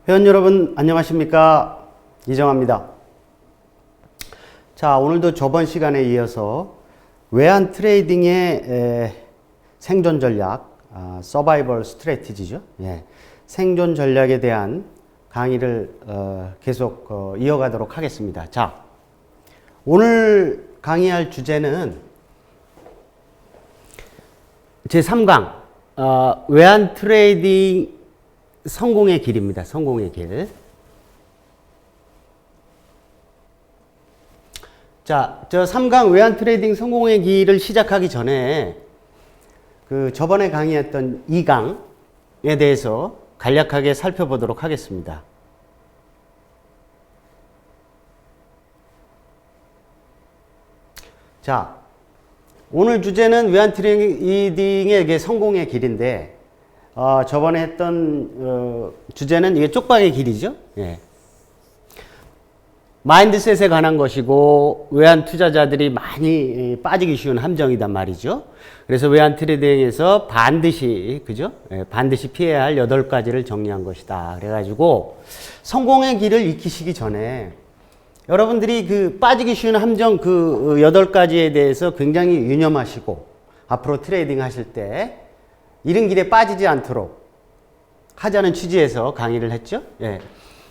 회원 여러분 안녕하십니까? 이정화입니다. 자, 오늘도 저번 시간에 이어서 외환 트레이딩의 생존 전략, 서바이벌 스트래티지죠. 예, 생존 전략에 대한 강의를 계속 이어가도록 하겠습니다. 자, 오늘 강의할 주제는 제3강 외환 트레이딩 성공의 길입니다. 성공의 길. 자, 저 3강 외환 트레이딩 성공의 길을 시작하기 전에 저번에 강의했던 2강에 대해서 간략하게 살펴보도록 하겠습니다. 자, 오늘 주제는 외환 트레이딩의 성공의 길인데, 저번에 했던 주제는 이게 쪽박의 길이죠. 예. 마인드셋에 관한 것이고 외환 투자자들이 많이 빠지기 쉬운 함정이단 말이죠. 그래서 외환 트레이딩에서 반드시 그죠? 예, 반드시 피해야 할 8가지를 정리한 것이다. 그래가지고 성공의 길을 익히시기 전에 여러분들이 빠지기 쉬운 함정 8가지에 대해서 굉장히 유념하시고 앞으로 트레이딩 하실 때 이런 길에 빠지지 않도록 하자는 취지에서 강의를 했죠. 예.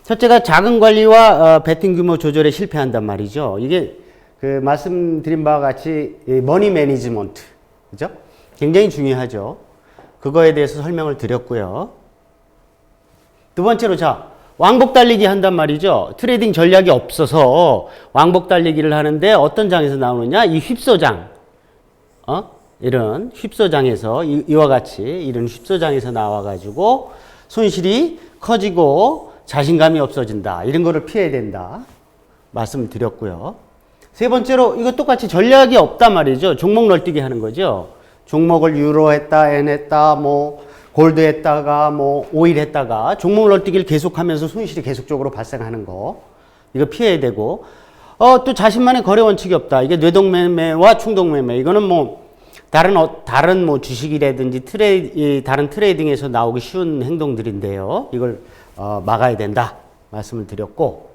첫째가 자금 관리와 베팅 규모 조절에 실패한단 말이죠. 이게 말씀드린 바와 같이 머니 매니지먼트, 그죠? 굉장히 중요하죠. 그거에 대해서 설명을 드렸고요. 두 번째로 자, 왕복 달리기 한단 말이죠. 트레이딩 전략이 없어서 왕복 달리기를 하는데 어떤 장에서 나오느냐? 이 휩소장, 이런 휩소장에서 이와 같이 이런 휩소장에서 나와가지고 손실이 커지고 자신감이 없어진다. 이런 거를 피해야 된다. 말씀을 드렸고요. 세 번째로 이거 똑같이 전략이 없단 말이죠. 종목 널뛰기 하는 거죠. 종목을 유로 했다, 엔 했다, 골드 했다가 오일 했다가 종목 널뛰기를 계속하면서 손실이 계속적으로 발생하는 거. 이거 피해야 되고. 또 자신만의 거래 원칙이 없다. 이게 뇌동매매와 충동매매. 이거는 다른 주식이라든지 다른 트레이딩에서 나오기 쉬운 행동들인데요. 이걸 막아야 된다 말씀을 드렸고,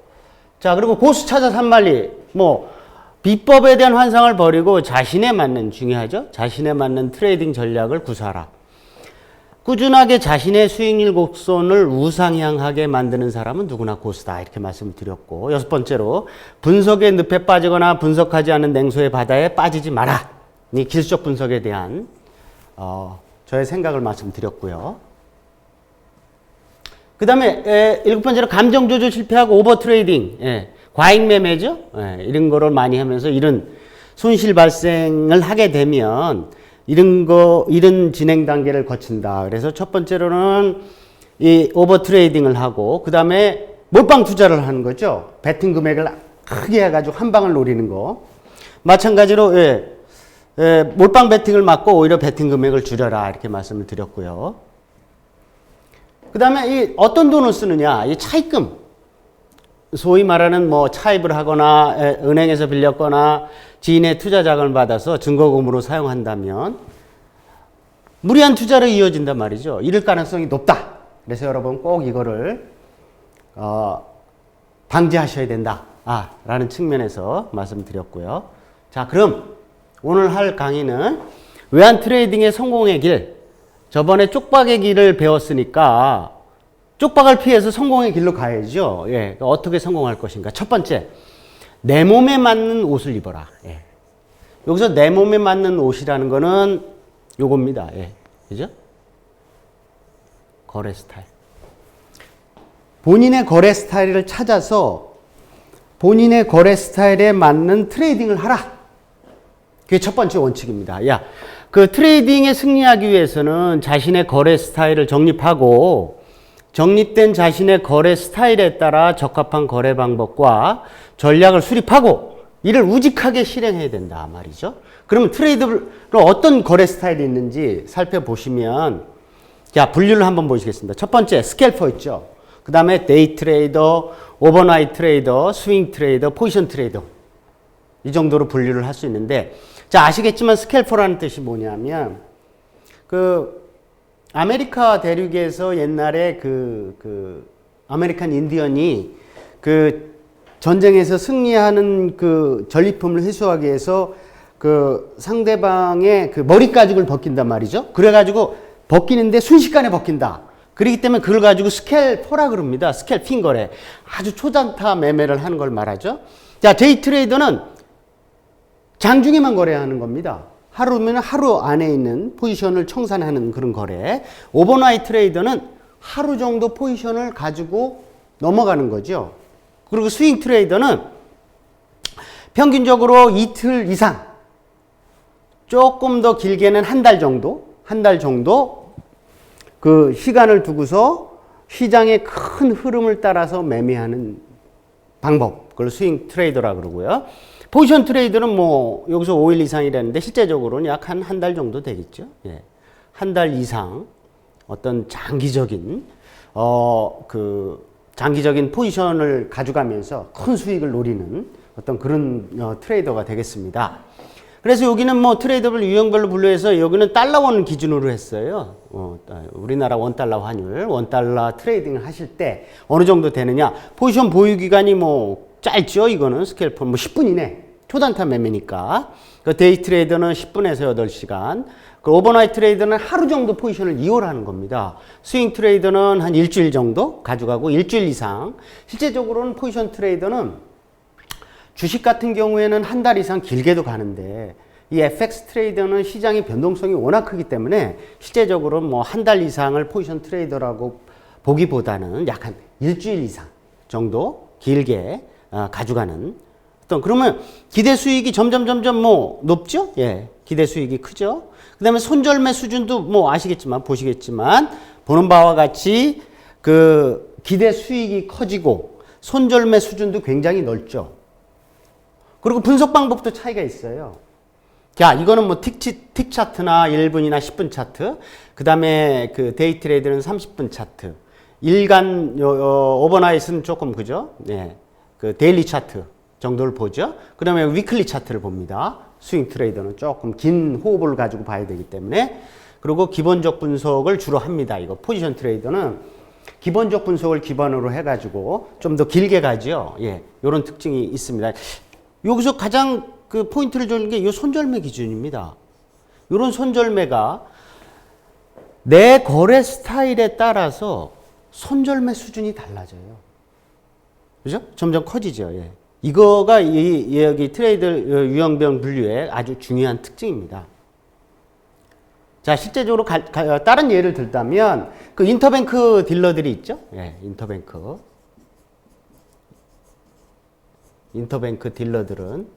자, 그리고 고수 찾아 산만리, 비법에 대한 환상을 버리고 자신에 맞는, 중요하죠? 자신에 맞는 트레이딩 전략을 구사하라. 꾸준하게 자신의 수익률 곡선을 우상향하게 만드는 사람은 누구나 고수다. 이렇게 말씀을 드렸고, 6번째로 분석의 늪에 빠지거나 분석하지 않은 냉소의 바다에 빠지지 마라. 이 기술적 분석에 대한 저의 생각을 말씀드렸고요. 그 다음에 7번째로 감정 조절 실패하고 오버 트레이딩, 과잉 매매죠. 이런 거를 많이 하면서 이런 손실 발생을 하게 되면 이런 진행 단계를 거친다. 그래서 첫 번째로는 이 오버 트레이딩을 하고, 그 다음에 몰빵 투자를 하는 거죠. 베팅 금액을 크게 해가지고 한 방을 노리는 거. 마찬가지로 몰빵 베팅을 막고 오히려 베팅 금액을 줄여라. 이렇게 말씀을 드렸고요. 그 다음에 어떤 돈을 쓰느냐. 이 차입금. 소위 말하는 차입을 하거나 은행에서 빌렸거나 지인의 투자 자금을 받아서 증거금으로 사용한다면 무리한 투자로 이어진단 말이죠. 이럴 가능성이 높다. 그래서 여러분 꼭 이거를 방지하셔야 된다. 라는 측면에서 말씀드렸고요. 자, 그럼 오늘 할 강의는 외환 트레이딩의 성공의 길. 저번에 쪽박의 길을 배웠으니까 쪽박을 피해서 성공의 길로 가야죠. 예, 어떻게 성공할 것인가. 첫 번째, 내 몸에 맞는 옷을 입어라. 예. 여기서 내 몸에 맞는 옷이라는 거는 요겁니다. 예. 그죠? 거래 스타일. 본인의 거래 스타일을 찾아서 본인의 거래 스타일에 맞는 트레이딩을 하라. 그게 첫 번째 원칙입니다. 트레이딩에 승리하기 위해서는 자신의 거래 스타일을 정립하고 정립된 자신의 거래 스타일에 따라 적합한 거래 방법과 전략을 수립하고 이를 우직하게 실행해야 된다 말이죠. 그러면 트레이드를 어떤 거래 스타일이 있는지 살펴보시면, 자, 분류를 한번 보시겠습니다. 첫 번째, 스캘퍼 있죠. 그 다음에 데이 트레이더, 오버나이트 트레이더, 스윙 트레이더, 포지션 트레이더. 이 정도로 분류를 할 수 있는데, 자, 아시겠지만 스캘퍼라는 뜻이 뭐냐면 아메리카 대륙에서 옛날에 아메리칸 인디언이 그 전쟁에서 승리하는 그 전리품을 회수하기 위해서 그 상대방의 그 머리 가죽을 벗긴단 말이죠. 그래가지고 벗기는데 순식간에 벗긴다. 그렇기 때문에 그걸 가지고 스캘퍼라 그럽니다. 스캘핑 거래. 아주 초단타 매매를 하는 걸 말하죠. 자, 데이 트레이더는 장중에만 거래하는 겁니다. 하루면 하루 안에 있는 포지션을 청산하는 그런 거래. 오버나이트 트레이더는 하루 정도 포지션을 가지고 넘어가는 거죠. 그리고 스윙 트레이더는 평균적으로 이틀 이상, 조금 더 길게는 한 달 정도 그 시간을 두고서 시장의 큰 흐름을 따라서 매매하는 방법. 그걸 스윙 트레이더라 그러고요. 포지션 트레이더는 뭐 여기서 5일 이상이라는데 실제적으로는 약 한 달 정도 되겠죠. 예. 한 달 이상 어떤 장기적인 장기적인 포지션을 가져가면서 큰 수익을 노리는 어떤 그런 트레이더가 되겠습니다. 그래서 여기는 뭐 트레이더블 유형별로 분류해서 여기는 달러원 기준으로 했어요. 우리나라 원달러 환율, 원달러 트레이딩을 하실 때 어느 정도 되느냐. 포지션 보유 기간이 뭐 짧죠. 이거는 스캘퍼 뭐 10분 이내 초단타 매매니까. 그 데이 트레이더는 10분에서 8시간. 그 오버나이트 트레이더는 하루 정도 포지션을 이용하는 겁니다. 스윙 트레이더는 한 일주일 정도 가져가고 일주일 이상. 실제적으로는 포지션 트레이더는 주식 같은 경우에는 한 달 이상 길게도 가는데 이 FX 트레이더는 시장의 변동성이 워낙 크기 때문에 실제적으로 뭐 한 달 이상을 포지션 트레이더라고 보기보다는 약 한 일주일 이상 정도 길게 가져가는 어떤 그러면 기대 수익이 점점 뭐 높죠? 예. 기대 수익이 크죠? 그다음에 손절매 수준도 뭐 아시겠지만 보시겠지만 보는 바와 같이 그 기대 수익이 커지고 손절매 수준도 굉장히 넓죠. 그리고 분석 방법도 차이가 있어요. 자, 이거는 뭐 틱 차트나 1분이나 10분 차트, 그 다음에 그 데이 트레이드는 30분 차트, 일간 오버나잇은 조금 그죠? 네, 그 데일리 차트 정도를 보죠. 그 다음에 위클리 차트를 봅니다. 스윙 트레이더는 조금 긴 호흡을 가지고 봐야 되기 때문에. 그리고 기본적 분석을 주로 합니다. 이거 포지션 트레이더는 기본적 분석을 기반으로 해가지고 좀 더 길게 가죠. 예, 이런 특징이 있습니다. 여기서 가장 그 포인트를 주는 게 이 손절매 기준입니다. 이런 손절매가 내 거래 스타일에 따라서 손절매 수준이 달라져요. 그죠? 점점 커지죠. 예. 이거가 여기 트레이드 유형별 분류의 아주 중요한 특징입니다. 자, 실제적으로 다른 예를 들자면 그 인터뱅크 딜러들이 있죠? 예, 인터뱅크 딜러들은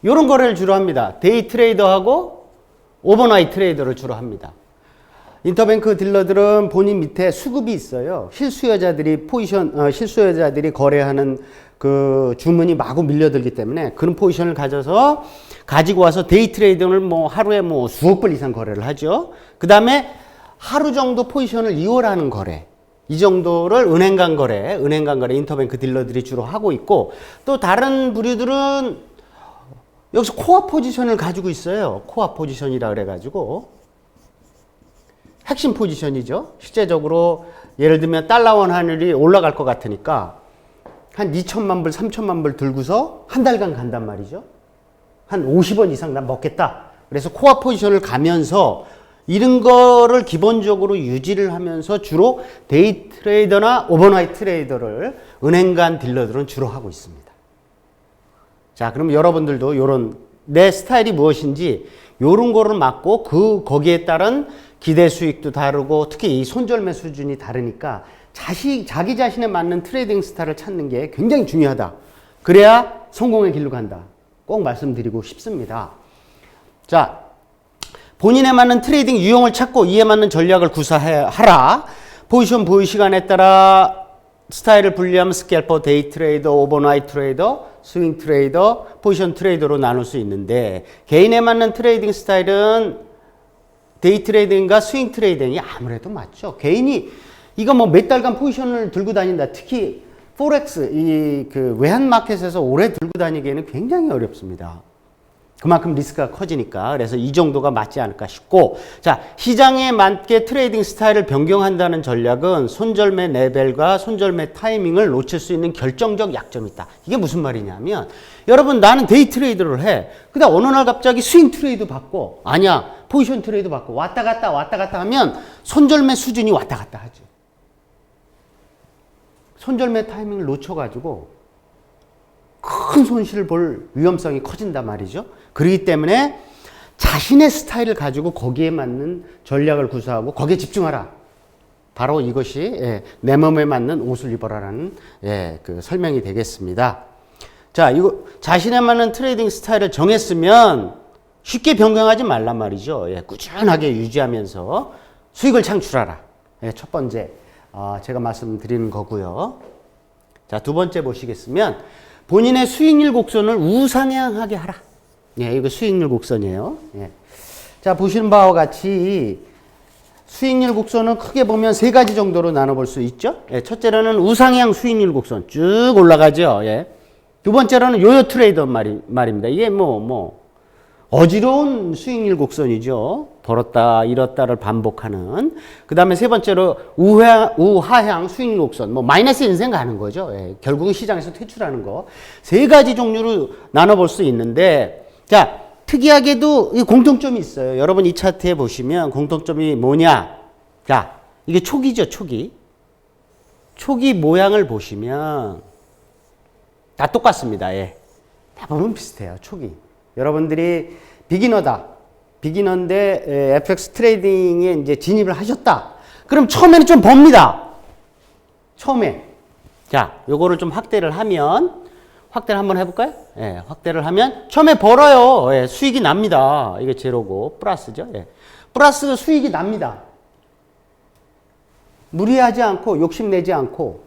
이런 거래를 주로 합니다. 데이 트레이더하고 오버나잇 트레이더를 주로 합니다. 인터뱅크 딜러들은 본인 밑에 수급이 있어요. 실수요자들이 실수요자들이 거래하는 그 주문이 마구 밀려들기 때문에 그런 포지션을 가지고 와서 데이 트레이더를 뭐 하루에 뭐 수억 불 이상 거래를 하죠. 그 다음에 하루 정도 포지션을 이월하는 거래. 이 정도를 은행 간 거래 인터뱅크 딜러들이 주로 하고 있고, 또 다른 부류들은 여기서 코어 포지션을 가지고 있어요. 코어 포지션이라 그래가지고 핵심 포지션이죠. 실제적으로 예를 들면 달러원 환율이 올라갈 것 같으니까 한 2천만 불, 3천만 불 들고서 한 달간 간단 말이죠. 한 50원 이상 난 먹겠다. 그래서 코어 포지션을 가면서 이런 거를 기본적으로 유지를 하면서 주로 데이 트레이더나 오버나잇 트레이더를 은행 간 딜러들은 주로 하고 있습니다. 자, 그럼 여러분들도 요런 내 스타일이 무엇인지 요런 거를 맞고 거기에 따른 기대 수익도 다르고 특히 이 손절매 수준이 다르니까 자기 자신에 맞는 트레이딩 스타일을 찾는 게 굉장히 중요하다. 그래야 성공의 길로 간다. 꼭 말씀드리고 싶습니다. 자, 본인에 맞는 트레이딩 유형을 찾고 이에 맞는 전략을 구사하라. 포지션 보유 시간에 따라 스타일을 분리하면 스캘퍼, 데이 트레이더, 오버나잇 트레이더, 스윙 트레이더, 포지션 트레이더로 나눌 수 있는데 개인에 맞는 트레이딩 스타일은 데이 트레이딩과 스윙 트레이딩이 아무래도 맞죠. 개인이 이거 뭐 몇 달간 포지션을 들고 다닌다. 특히 포렉스 그 외환 마켓에서 오래 들고 다니기에는 굉장히 어렵습니다. 그만큼 리스크가 커지니까. 그래서 이 정도가 맞지 않을까 싶고, 자, 시장에 맞게 트레이딩 스타일을 변경한다는 전략은 손절매 레벨과 손절매 타이밍을 놓칠 수 있는 결정적 약점이 있다. 이게 무슨 말이냐면, 여러분 나는 데이 트레이드를 해. 그다음 어느 날 갑자기 스윙 트레이드 받고, 아니야 포지션 트레이드 받고 왔다 갔다 하면 손절매 수준이 왔다 갔다 하죠. 손절매 타이밍을 놓쳐가지고 큰 손실을 볼 위험성이 커진단 말이죠. 그렇기 때문에 자신의 스타일을 가지고 거기에 맞는 전략을 구사하고 거기에 집중하라. 바로 이것이 내 몸에 맞는 옷을 입어라라는 그 설명이 되겠습니다. 자, 이거 자신에 맞는 트레이딩 스타일을 정했으면 쉽게 변경하지 말란 말이죠. 꾸준하게 유지하면서 수익을 창출하라. 첫 번째 제가 말씀드리는 거고요. 자, 두 번째 보시겠으면 본인의 수익률 곡선을 우상향하게 하라. 이거 수익률 곡선이에요. 자, 보시는 바와 같이 수익률 곡선은 크게 보면 세 가지 정도로 나눠볼 수 있죠. 첫째로는 우상향 수익률 곡선 쭉 올라가죠. 두 번째로는 요요 트레이더 말입니다. 이게 어지러운 수익률 곡선이죠. 벌었다 잃었다를 반복하는. 그 다음에 세 번째로 우하향 수익률 곡선, 마이너스 인생 가는 거죠. 결국은 시장에서 퇴출하는 거. 세 가지 종류로 나눠볼 수 있는데, 자, 특이하게도 이 공통점이 있어요. 여러분 이 차트에 보시면 공통점이 뭐냐? 자, 이게 초기죠, 초기. 초기 모양을 보시면 다 똑같습니다. 대부분 비슷해요, 초기. 여러분들이 비기너인데 FX 트레이딩에 이제 진입을 하셨다. 그럼 처음에는 좀 법니다. 처음에. 자, 요거를 좀 확대를 한번 해볼까요? 확대를 하면 처음에 벌어요. 수익이 납니다. 이게 제로고 플러스죠. 플러스 수익이 납니다. 무리하지 않고 욕심내지 않고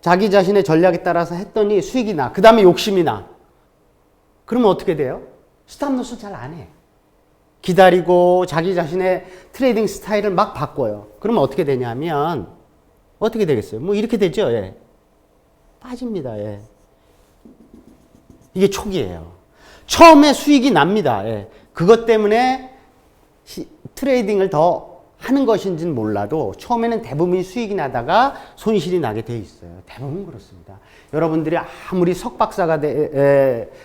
자기 자신의 전략에 따라서 했더니 수익이 나. 그 다음에 욕심이 나. 그러면 어떻게 돼요? 스탑로스 잘 안 해. 기다리고 자기 자신의 트레이딩 스타일을 막 바꿔요. 그러면 어떻게 되냐면 어떻게 되겠어요? 이렇게 되죠. 빠집니다. 이게 초기예요. 처음에 수익이 납니다. 그것 때문에 트레이딩을 더 하는 것인지는 몰라도 처음에는 대부분이 수익이 나다가 손실이 나게 돼 있어요. 대부분 그렇습니다. 여러분들이 아무리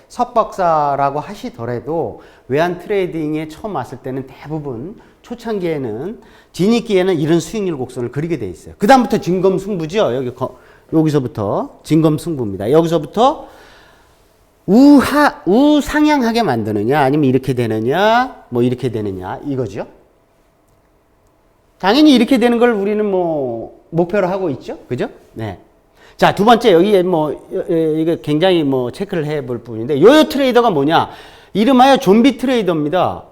석박사라고 하시더라도 외환 트레이딩에 처음 왔을 때는 대부분 초창기에는 진입기에는 이런 수익률 곡선을 그리게 돼 있어요. 그 다음부터 진검승부죠. 여기서부터 진검승부입니다. 여기서부터 우상향하게 만드느냐 아니면 이렇게 되느냐 이렇게 되느냐 이거죠. 당연히 이렇게 되는 걸 우리는 목표로 하고 있죠. 그죠? 네. 자, 두 번째, 여기에 이게 굉장히 체크를 해 볼 부분인데, 요요 트레이더가 뭐냐? 이름하여 좀비 트레이더입니다.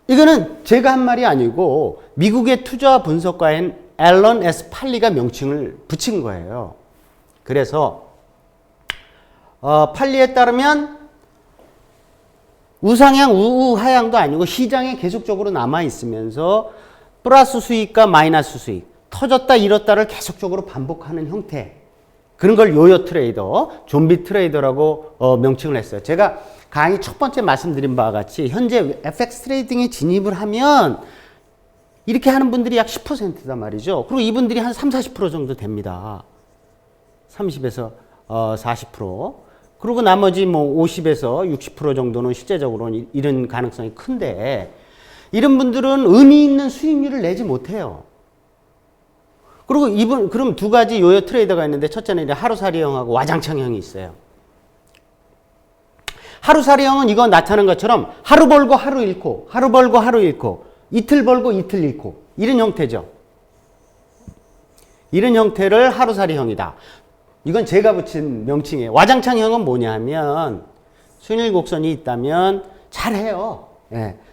이거는 제가 한 말이 아니고, 미국의 투자 분석가인 앨런 S. 팔리가 명칭을 붙인 거예요. 그래서, 팔리에 따르면, 우상향, 우하향도 아니고 시장에 계속적으로 남아있으면서 플러스 수익과 마이너스 수익, 터졌다 잃었다를 계속적으로 반복하는 형태. 그런 걸 요요 트레이더, 좀비 트레이더라고 명칭을 했어요. 제가 강의 첫 번째 말씀드린 바와 같이 현재 FX 트레이딩에 진입을 하면 이렇게 하는 분들이 약 10%단 말이죠. 그리고 이분들이 한 30-40% 정도 됩니다. 30에서 40%. 그리고 나머지 50에서 60% 정도는 실제적으로는 이런 가능성이 큰데 이런 분들은 의미 있는 수익률을 내지 못해요. 그리고 그럼 두 가지 요요 트레이더가 있는데 첫째는 이제 하루살이형하고 와장창형이 있어요. 하루살이형은 이거 나타난 것처럼 하루 벌고 하루 잃고, 하루 벌고 하루 잃고, 이틀 벌고 이틀 잃고 이런 형태죠. 이런 형태를 하루살이형이다. 이건 제가 붙인 명칭이에요. 와장창형은 뭐냐 하면 수익률 곡선이 있다면 잘해요.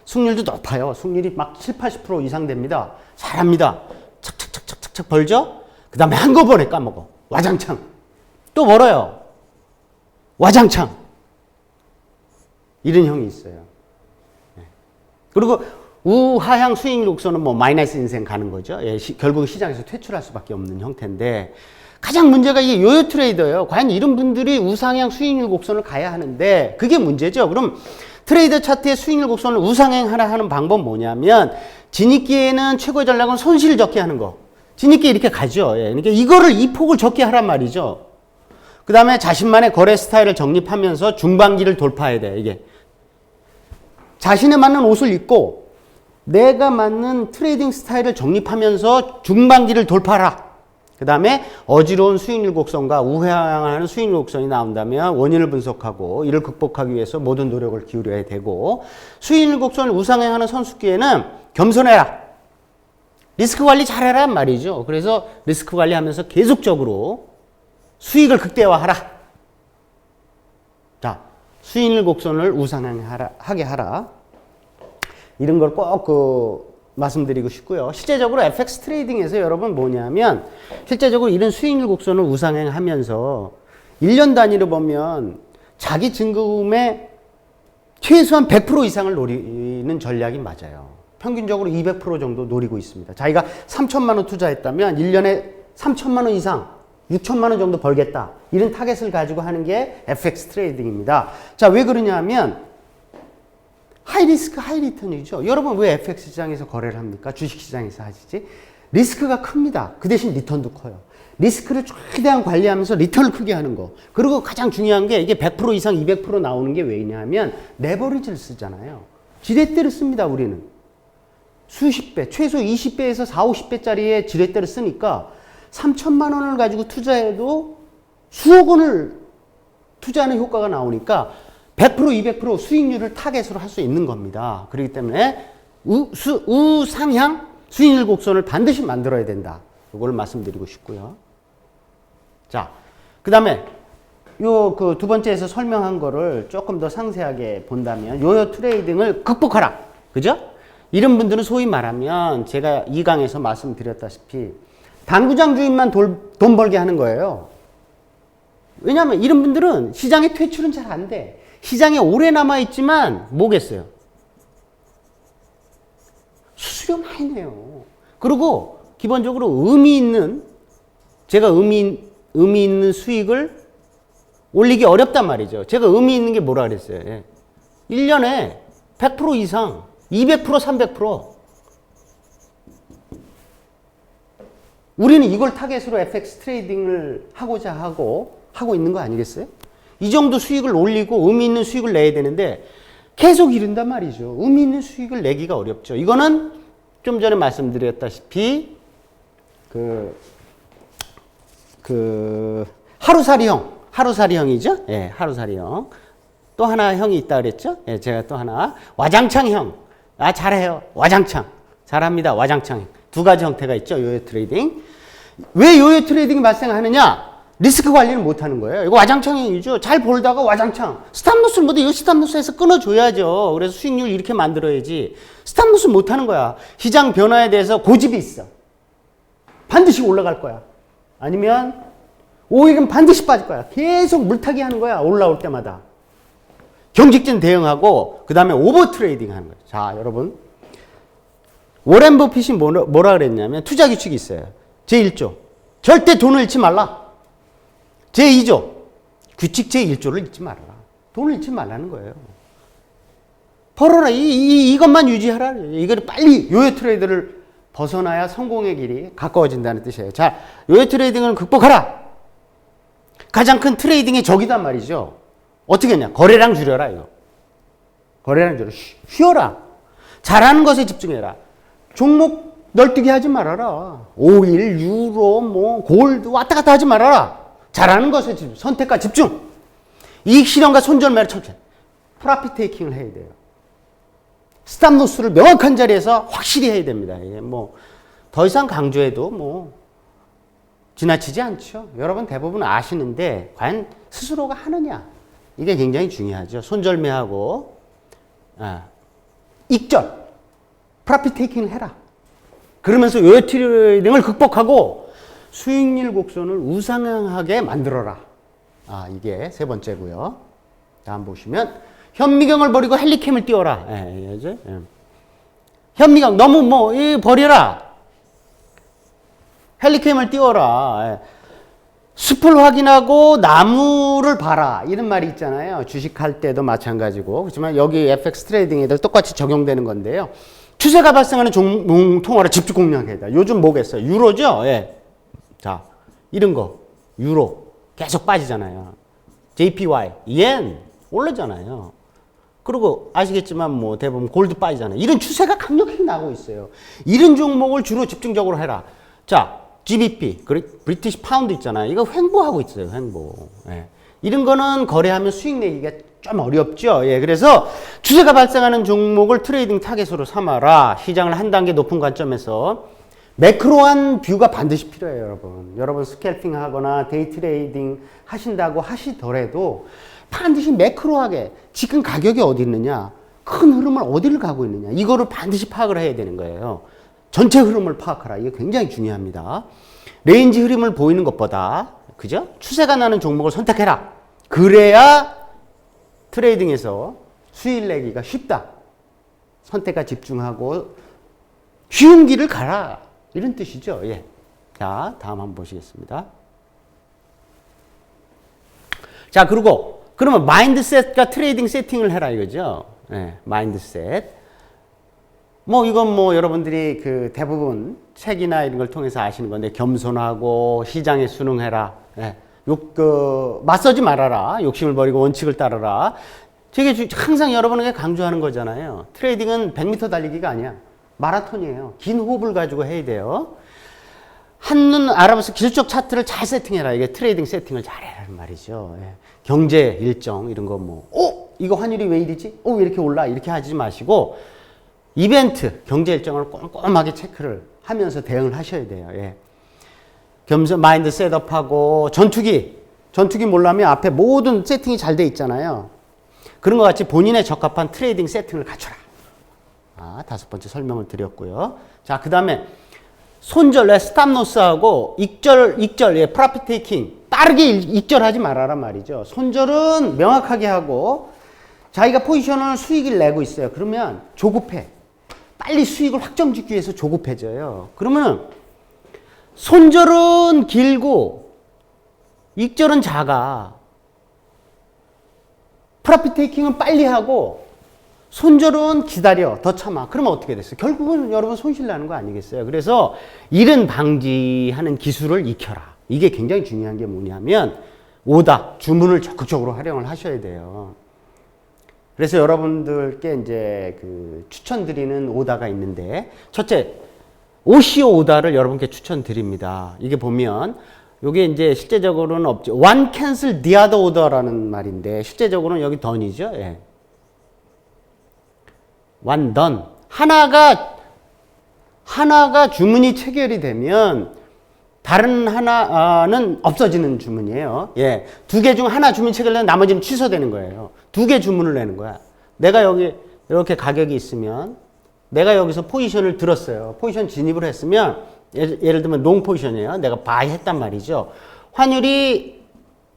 승률도 높아요. 승률이 막 70-80% 이상 됩니다. 잘합니다. 착착착착착 벌죠? 그 다음에 한꺼번에 까먹어. 와장창. 또 벌어요. 와장창. 이런 형이 있어요. 그리고 우하향 수익률 곡선은 마이너스 인생 가는 거죠. 결국 시장에서 퇴출할 수밖에 없는 형태인데 가장 문제가 이게 요요 트레이더예요. 과연 이런 분들이 우상향 수익률 곡선을 가야 하는데 그게 문제죠. 그럼 트레이더 차트의 수익률 곡선을 우상향하라 하는 방법 뭐냐면 진입기에는 최고 전략은 손실을 적게 하는 거. 진입기 이렇게 가죠. 예. 그러니까 이거를 이 폭을 적게 하란 말이죠. 그 다음에 자신만의 거래 스타일을 정립하면서 중반기를 돌파해야 돼. 이게 자신에 맞는 옷을 입고 내가 맞는 트레이딩 스타일을 정립하면서 중반기를 돌파하라. 그 다음에 어지러운 수익률 곡선과 우상향하는 수익률 곡선이 나온다면 원인을 분석하고 이를 극복하기 위해서 모든 노력을 기울여야 되고 수익률 곡선을 우상향하는 선수기에는 겸손해라. 리스크 관리 잘해라 말이죠. 그래서 리스크 관리하면서 계속적으로 수익을 극대화하라. 자, 수익률 곡선을 우상향하게 하라. 이런 걸 꼭 말씀드리고 싶고요. 실제적으로 FX 트레이딩에서 여러분 뭐냐면 실제적으로 이런 수익률 곡선을 우상향하면서 1년 단위로 보면 자기 증금의 최소한 100% 이상을 노리는 전략이 맞아요. 평균적으로 200% 정도 노리고 있습니다. 자기가 3천만 원 투자했다면 1년에 3천만 원 이상 6천만 원 정도 벌겠다. 이런 타겟을 가지고 하는 게 FX 트레이딩입니다. 자, 왜 그러냐면 하이 리스크 하이 리턴이죠. 여러분 왜 FX 시장에서 거래를 합니까? 주식 시장에서 하시지? 리스크가 큽니다. 그 대신 리턴도 커요. 리스크를 최대한 관리하면서 리턴을 크게 하는 거. 그리고 가장 중요한 게 이게 100% 이상 200% 나오는 게 왜냐하면 레버리지를 쓰잖아요. 지렛대를 씁니다. 우리는. 수십 배, 최소 20배에서 4, 50배짜리의 지렛대를 쓰니까 3천만 원을 가지고 투자해도 수억 원을 투자하는 효과가 나오니까 100%, 200% 수익률을 타겟으로 할 수 있는 겁니다. 그렇기 때문에 우상향 수익률 곡선을 반드시 만들어야 된다. 이걸 말씀드리고 싶고요. 자, 그 다음에 요 두 번째에서 설명한 거를 조금 더 상세하게 본다면 요요 트레이딩을 극복하라. 그죠? 이런 분들은 소위 말하면 제가 2강에서 말씀드렸다시피 당구장 주인만 돈 벌게 하는 거예요. 왜냐하면 이런 분들은 시장에 퇴출은 잘 안 돼. 시장에 오래 남아있지만 뭐겠어요? 수수료 많이 내요. 그리고 기본적으로 제가 의미 있는 수익을 올리기 어렵단 말이죠. 제가 의미 있는 게 뭐라 그랬어요? 1년에 100% 이상, 200%, 300%. 우리는 이걸 타겟으로 FX 트레이딩을 하고자 하고 있는 거 아니겠어요? 이 정도 수익을 올리고 의미 있는 수익을 내야 되는데 계속 이른단 말이죠. 의미 있는 수익을 내기가 어렵죠. 이거는 좀 전에 말씀드렸다시피 하루살이형이죠. 예, 하루살이형. 또 하나 형이 있다 그랬죠. 예, 제가 또 하나 와장창형. 아, 잘해요. 와장창. 잘합니다. 와장창. 두 가지 형태가 있죠. 요요 트레이딩. 왜 요요 트레이딩이 발생하느냐? 리스크 관리를 못하는 거예요. 이거 와장창형이죠. 잘 벌다가 와장창. 스탑로스를 못해. 이 스탑로스에서 끊어줘야죠. 그래서 수익률 이렇게 만들어야지. 스탑로스 못하는 거야. 시장 변화에 대해서 고집이 있어. 반드시 올라갈 거야. 아니면 오일은 반드시 빠질 거야. 계속 물타기 하는 거야. 올라올 때마다. 경직진 대응하고 그 다음에 오버 트레이딩 하는 거예요. 자, 여러분. 워렌 버핏이 뭐라 그랬냐면 투자 규칙이 있어요. 제1조. 절대 돈을 잃지 말라. 제2조. 규칙 제1조를 잃지 말아라. 돈을 잃지 말라는 거예요. 벌어라. 이것만 유지하라. 이걸 빨리 요요 트레이드를 벗어나야 성공의 길이 가까워진다는 뜻이에요. 자, 요요 트레이딩을 극복하라. 가장 큰 트레이딩의 적이단 말이죠. 어떻게 했냐? 거래량 줄여라, 이거. 거래량 줄여. 쉬어라. 잘하는 것에 집중해라. 종목 널뛰기 하지 말아라. 오일, 유로, 골드 왔다 갔다 하지 말아라. 잘하는 것에 집중. 선택과 집중. 이익 실현과 손절매를 철저히. 프로핏 테이킹을 해야 돼요. 스탑로스를 명확한 자리에서 확실히 해야 됩니다. 이게 더 이상 강조해도 지나치지 않죠. 여러분 대부분 아시는데 과연 스스로가 하느냐. 이게 굉장히 중요하죠. 손절매하고 익절, 프로핏 테이킹을 해라. 그러면서 요요 트레이딩을 극복하고 수익률 곡선을 우상향하게 만들어라. 이게 세 번째고요. 다음 보시면 현미경을 버리고 헬리캠을 띄워라. 현미경 너무 버려라. 헬리캠을 띄워라. 숲을 확인하고 나무를 봐라. 이런 말이 있잖아요. 주식할 때도 마찬가지고. 그렇지만 여기 FX 트레이딩에도 똑같이 적용되는 건데요. 추세가 발생하는 종목 통화를 집중 공략해야 돼. 요즘 뭐겠어요? 유로죠? 예. 자, 이런 거. 유로. 계속 빠지잖아요. JPY. yen. 올라잖아요. 그리고 아시겠지만 뭐 대부분 골드 빠지잖아요. 이런 추세가 강력하게 나고 있어요. 이런 종목을 주로 집중적으로 해라. 자, GBP, 브리티시 파운드 있잖아요. 이거 횡보하고 있어요. 횡보. 예. 이런 거는 거래하면 수익 내기가 좀 어렵죠. 예. 그래서 추세가 발생하는 종목을 트레이딩 타겟으로 삼아라. 시장을 한 단계 높은 관점에서 매크로한 뷰가 반드시 필요해요, 여러분. 여러분 스캘핑 하거나 데이 트레이딩 하신다고 하시더라도 반드시 매크로하게 지금 가격이 어디 있느냐, 큰 흐름을 어디를 가고 있느냐, 이거를 반드시 파악을 해야 되는 거예요. 전체 흐름을 파악하라. 이게 굉장히 중요합니다. 레인지 흐름을 보이는 것보다, 그죠? 추세가 나는 종목을 선택해라. 그래야 트레이딩에서 수익 내기가 쉽다. 선택과 집중하고 쉬운 길을 가라. 이런 뜻이죠. 예. 자, 다음 한번 보시겠습니다. 자, 그러면 마인드셋과 트레이딩 세팅을 해라 이거죠. 예, 마인드셋. 뭐 이건 뭐 여러분들이 그 대부분 책이나 이런 걸 통해서 아시는 건데, 겸손하고 시장에 순응해라. 예. 맞서지 말아라. 욕심을 버리고 원칙을 따르라. 저게 항상 여러분에게 강조하는 거잖아요. 트레이딩은 100m 달리기가 아니야. 마라톤이에요. 긴 호흡을 가지고 해야 돼요. 한눈 알아봐서 기술적 차트를 잘 세팅해라. 이게 트레이딩 세팅을 잘해라는 말이죠. 예. 경제 일정 이런 거 뭐, 이거 환율이 왜 이리지? 왜 이렇게 올라? 이렇게 하지 마시고 이벤트, 경제 일정을 꼼꼼하게 체크를 하면서 대응을 하셔야 돼요. 예. 겸손 마인드 셋업하고 전투기 몰라면 앞에 모든 세팅이 잘 돼 있잖아요. 그런 것 같이 본인의 적합한 트레이딩 세팅을 갖춰라. 다섯 번째 설명을 드렸고요. 자, 그 다음에 손절, 스탑로스하고 익절, 예, 프로핏 테이킹. 빠르게 익절하지 말아란 말이죠. 손절은 명확하게 하고, 자기가 포지션을 수익을 내고 있어요. 그러면 조급해. 빨리 수익을 확정짓기 위해서 조급해져요. 그러면 손절은 길고, 익절은 작아. 프로핏 테이킹은 빨리 하고, 손절은 기다려, 더 참아. 그러면 어떻게 됐어요? 결국은 여러분 손실 나는 거 아니겠어요? 그래서 이런 방지하는 기술을 익혀라. 이게 굉장히 중요한 게 뭐냐면 주문을 적극적으로 활용을 하셔야 돼요. 그래서 여러분들께 이제 그 추천드리는 오다가 있는데, 첫째, OCO 오다를 여러분께 추천드립니다. 이게 보면 이게 이제 실제적으로는 없죠. One cancel the other order라는 말인데, 실제적으로는 여기 done이죠. 예. one done. 하나가 주문이 체결이 되면 다른 하나는 없어지는 주문이에요. 예. 두 개 중 하나 주문 체결되면 나머지는 취소되는 거예요. 두 개 주문을 내는 거야. 내가 여기 이렇게 가격이 있으면 내가 여기서 포지션을 들었어요. 포지션 진입을 했으면 예를 들면 롱 포지션이에요. 내가 바이 했단 말이죠. 환율이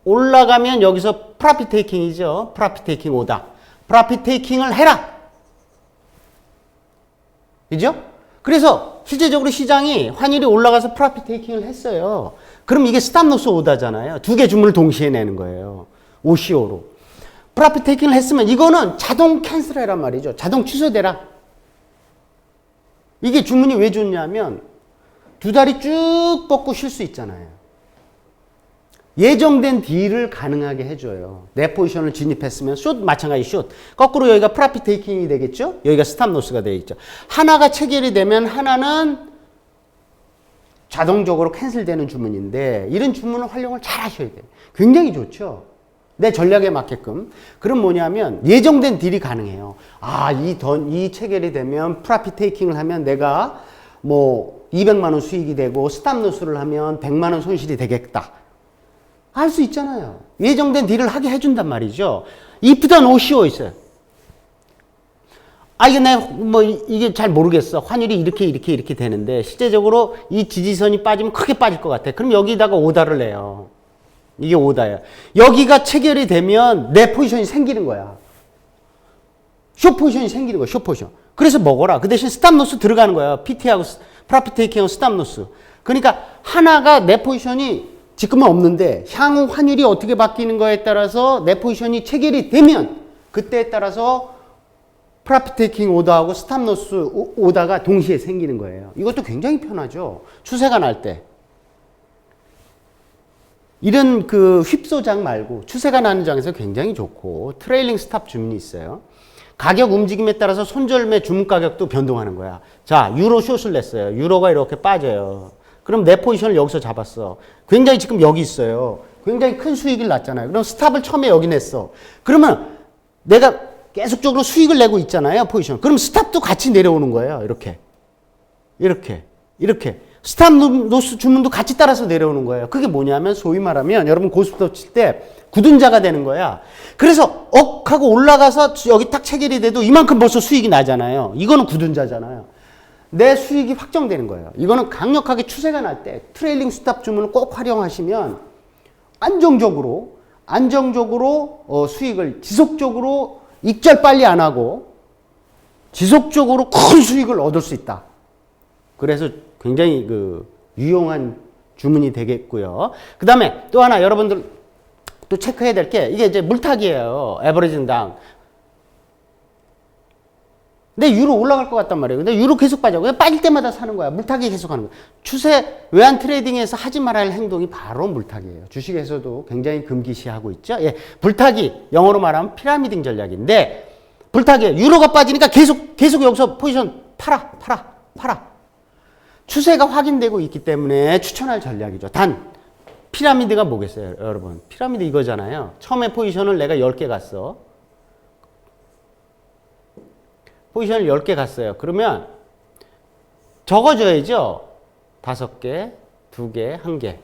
올라가면 여기서 프로핏 테이킹이죠. 프로핏 테이킹 오다. 프로핏 테이킹을 해라. 그죠? 그래서 실제적으로 시장이 환율이 올라가서 프로핏 테이킹을 했어요. 그럼 이게 스탑로스 오다잖아요. 두 개 주문을 동시에 내는 거예요. OCO로. 프로핏 테이킹을 했으면 이거는 자동 캔슬해란 말이죠. 자동 취소되라. 이게 주문이 왜 좋냐면 두 다리 쭉 뻗고 쉴 수 있잖아요. 예정된 딜을 가능하게 해줘요. 내 포지션을 진입했으면 숏 마찬가지 숏. 거꾸로 여기가 프로핏 테이킹이 되겠죠? 여기가 스탑 로스가 되어 있죠. 하나가 체결이 되면 하나는 자동적으로 캔슬되는 주문인데, 이런 주문을 활용을 잘 하셔야 돼요. 굉장히 좋죠? 내 전략에 맞게끔. 그럼 뭐냐면 예정된 딜이 가능해요. 이 체결이 되면 프로핏 테이킹을 하면 내가 뭐 200만 원 수익이 되고 스탑 로스를 하면 100만 원 손실이 되겠다. 할 수 있잖아요. 예정된 딜을 하게 해준단 말이죠. if든 OCO 있어요. 이게 잘 모르겠어. 환율이 이렇게 되는데, 실제적으로 이 지지선이 빠지면 크게 빠질 것 같아. 그럼 여기다가 오다를 내요. 이게 오다예요. 여기가 체결이 되면 내 포지션이 생기는 거야. 숏 포지션이 생기는 거야, 숏 포지션. 그래서 먹어라. 그 대신 스탑 로스 들어가는 거야. PT하고 프로핏 테이킹하고 스탑 로스. 그러니까 하나가 내 포지션이 지금은 없는데 향후 환율이 어떻게 바뀌는 거에 따라서 내 포지션이 체결이 되면 그때에 따라서 프로핏 테이킹 오더하고 스탑 로스 오더가 동시에 생기는 거예요. 이것도 굉장히 편하죠. 추세가 날 때. 이런 그 휩소장 말고 추세가 나는 장에서 굉장히 좋고 트레일링 스탑 주문이 있어요. 가격 움직임에 따라서 손절매 주문 가격도 변동하는 거야. 자, 유로 숏을 냈어요. 유로가 이렇게 빠져요. 그럼 내 포지션을 여기서 잡았어. 굉장히 지금 여기 있어요. 굉장히 큰 수익을 났잖아요. 그럼 스탑을 처음에 여기 냈어. 그러면 내가 계속적으로 수익을 내고 있잖아요. 포지션. 그럼 스탑도 같이 내려오는 거예요. 이렇게. 이렇게. 이렇게. 스탑 로스 주문도 같이 따라서 내려오는 거예요. 그게 뭐냐면 소위 말하면 여러분 고스톱 칠 때 굳은자가 되는 거야. 그래서 억 하고 올라가서 여기 딱 체결이 돼도 이만큼 벌써 수익이 나잖아요. 이거는 굳은자잖아요. 내 수익이 확정되는 거예요. 이거는 강력하게 추세가 날 때 트레일링 스탑 주문을 꼭 활용하시면 안정적으로 수익을 지속적으로 익절 빨리 안 하고 지속적으로 큰 수익을 얻을 수 있다. 그래서 굉장히 그 유용한 주문이 되겠고요. 그 다음에 또 하나 여러분들 또 체크해야 될 게 이게 이제 물타기예요. 에버리징당. 근데 유로 올라갈 것 같단 말이에요. 근데 유로 계속 빠져. 그냥 빠질 때마다 사는 거야. 물타기 계속 하는 거야. 추세 외환 트레이딩에서 하지 말아야 할 행동이 바로 물타기예요. 주식에서도 굉장히 금기시하고 있죠. 예, 물타기 영어로 말하면 피라미딩 전략인데 물타기 유로가 빠지니까 계속 여기서 포지션 팔아. 추세가 확인되고 있기 때문에 추천할 전략이죠. 단 피라미드가 뭐겠어요, 여러분? 피라미드 이거잖아요. 처음에 포지션을 내가 10개 갔어. 포지션을 10개 갔어요. 그러면 적어줘야죠. 5개, 2개, 1개.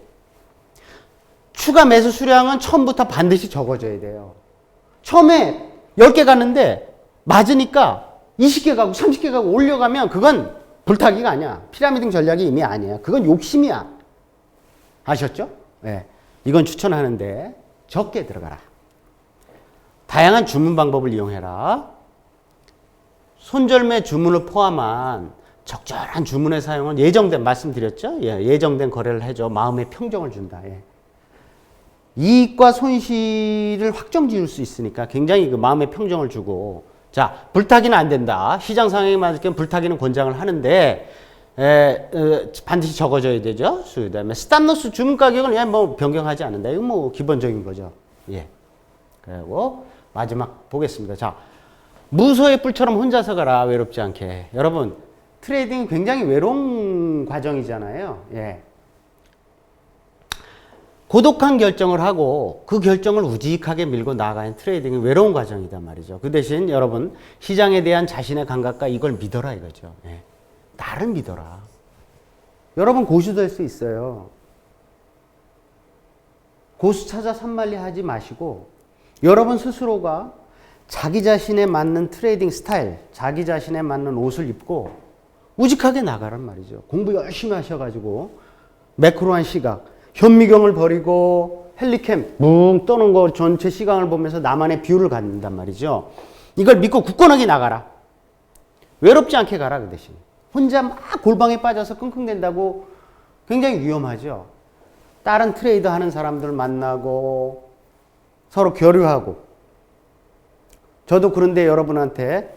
추가 매수 수량은 처음부터 반드시 적어줘야 돼요. 처음에 10개 갔는데 맞으니까 20개 가고 30개 가고 올려가면 그건 불타기가 아니야. 피라미드 전략이 이미 아니야. 그건 욕심이야. 아셨죠? 네. 이건 추천하는데 적게 들어가라. 다양한 주문 방법을 이용해라. 손절매 주문을 포함한 적절한 주문의 사용은 예정된, 말씀드렸죠? 예, 예정된 거래를 해줘. 마음의 평정을 준다. 예. 이익과 손실을 확정 지을 수 있으니까 굉장히 그 마음의 평정을 주고, 자, 불타기는 안 된다. 시장 상황에 맞을 경우 불타기는 권장을 하는데, 반드시 적어줘야 되죠. 그 다음에 스탑로스 주문 가격은 뭐 변경하지 않는다. 이거 뭐 기본적인 거죠. 예. 그리고 마지막 보겠습니다. 자, 무소의 뿔처럼 혼자서 가라. 외롭지 않게. 여러분, 트레이딩이 굉장히 외로운 과정이잖아요. 예. 고독한 결정을 하고 그 결정을 우직하게 밀고 나아가는 트레이딩은 외로운 과정이단 말이죠. 그 대신 여러분 시장에 대한 자신의 감각과 이걸 믿어라 이거죠. 예. 나를 믿어라. 여러분 고수 될 수 있어요. 고수 찾아 산만리 하지 마시고 여러분 스스로가 자기 자신에 맞는 트레이딩 스타일, 자기 자신에 맞는 옷을 입고 우직하게 나가란 말이죠. 공부 열심히 하셔가지고 매크로한 시각, 현미경을 버리고 헬리캠 뭉 떠는 거 전체 시간을 보면서 나만의 뷰를 갖는단 말이죠. 이걸 믿고 굳건하게 나가라. 외롭지 않게 가라 그 대신. 혼자 막 골방에 빠져서 끙끙댄다고 굉장히 위험하죠. 다른 트레이더 하는 사람들 만나고 서로 교류하고. 저도 그런데 여러분한테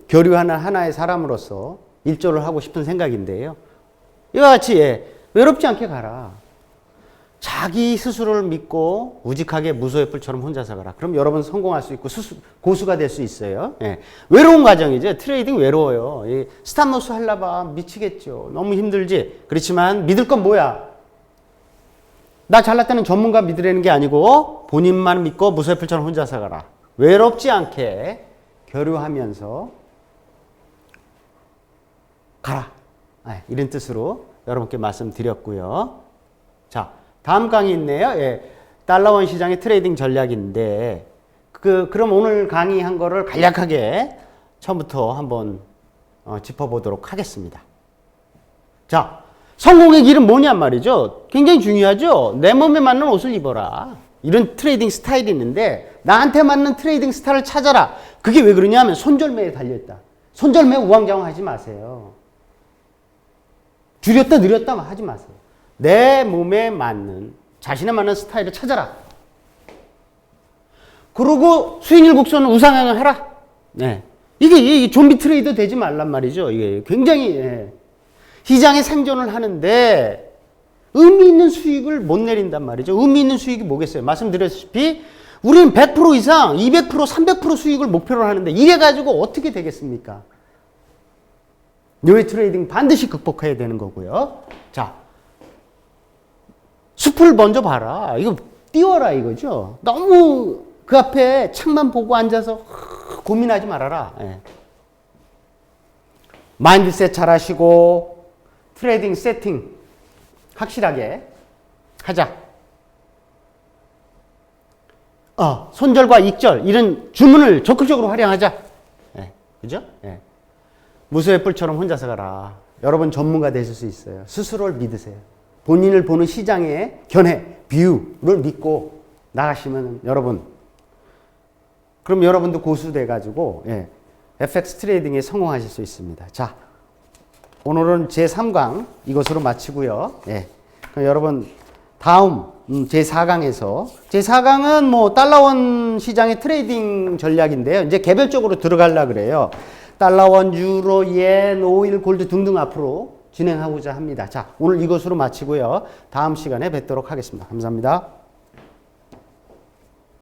교류하는 하나의 사람으로서 일조를 하고 싶은 생각인데요. 이와 같이 외롭지 않게 가라. 자기 스스로를 믿고 우직하게 무소의 뿔처럼 혼자서 가라. 그럼 여러분 성공할 수 있고 고수가 될 수 있어요. 예. 외로운 과정이죠. 트레이딩 외로워요. 스탑로스 하려봐 미치겠죠. 너무 힘들지. 그렇지만 믿을 건 뭐야? 나 잘났다는 전문가 믿으라는 게 아니고 본인만 믿고 무소의 뿔처럼 혼자서 가라. 외롭지 않게 교류하면서 가라. 이런 뜻으로 여러분께 말씀드렸고요. 자, 다음 강의 있네요. 예, 달러원 시장의 트레이딩 전략인데 그럼 오늘 강의한 거를 간략하게 처음부터 한번 짚어보도록 하겠습니다. 자, 성공의 길은 뭐냔 말이죠. 굉장히 중요하죠. 내 몸에 맞는 옷을 입어라. 이런 트레이딩 스타일이 있는데 나한테 맞는 트레이딩 스타일을 찾아라. 그게 왜 그러냐면 손절매에 달려있다. 손절매 우왕좌왕 하지 마세요. 줄였다 늘렸다 하지 마세요. 내 몸에 맞는, 자신에 맞는 스타일을 찾아라. 그리고 수익률 곡선을 우상향을 해라. 네. 이게 좀비 트레이더 되지 말란 말이죠. 이게 굉장히, 예. 시장에 생존을 하는데 의미 있는 수익을 못 내린단 말이죠. 의미 있는 수익이 뭐겠어요? 말씀드렸다시피 우리는 100% 이상, 200%, 300% 수익을 목표로 하는데 이래가지고 어떻게 되겠습니까? 요의 트레이딩 반드시 극복해야 되는 거고요. 자, 숲을 먼저 봐라. 이거 띄워라 이거죠. 너무 그 앞에 창만 보고 앉아서 고민하지 말아라. 예. 마인드셋 잘 하시고 트레이딩 세팅 확실하게 하자. 손절과 익절 이런 주문을 적극적으로 활용하자. 예. 그죠? 예. 무소의 뿔처럼 혼자서 가라. 여러분 전문가 되실 수 있어요. 스스로를 믿으세요. 본인을 보는 시장의 견해, 뷰를 믿고 나가시면 여러분, 그럼 여러분도 고수 돼가지고 예, FX 트레이딩에 성공하실 수 있습니다. 자, 오늘은 제3강 이것으로 마치고요. 예, 그럼 여러분 다음 제4강에서 제4강은 뭐 달러원 시장의 트레이딩 전략인데요. 이제 개별적으로 들어가려고 그래요. 달러원, 유로, yen, 오일, 골드 등등 앞으로 진행하고자 합니다. 자, 오늘 이것으로 마치고요. 다음 시간에 뵙도록 하겠습니다. 감사합니다.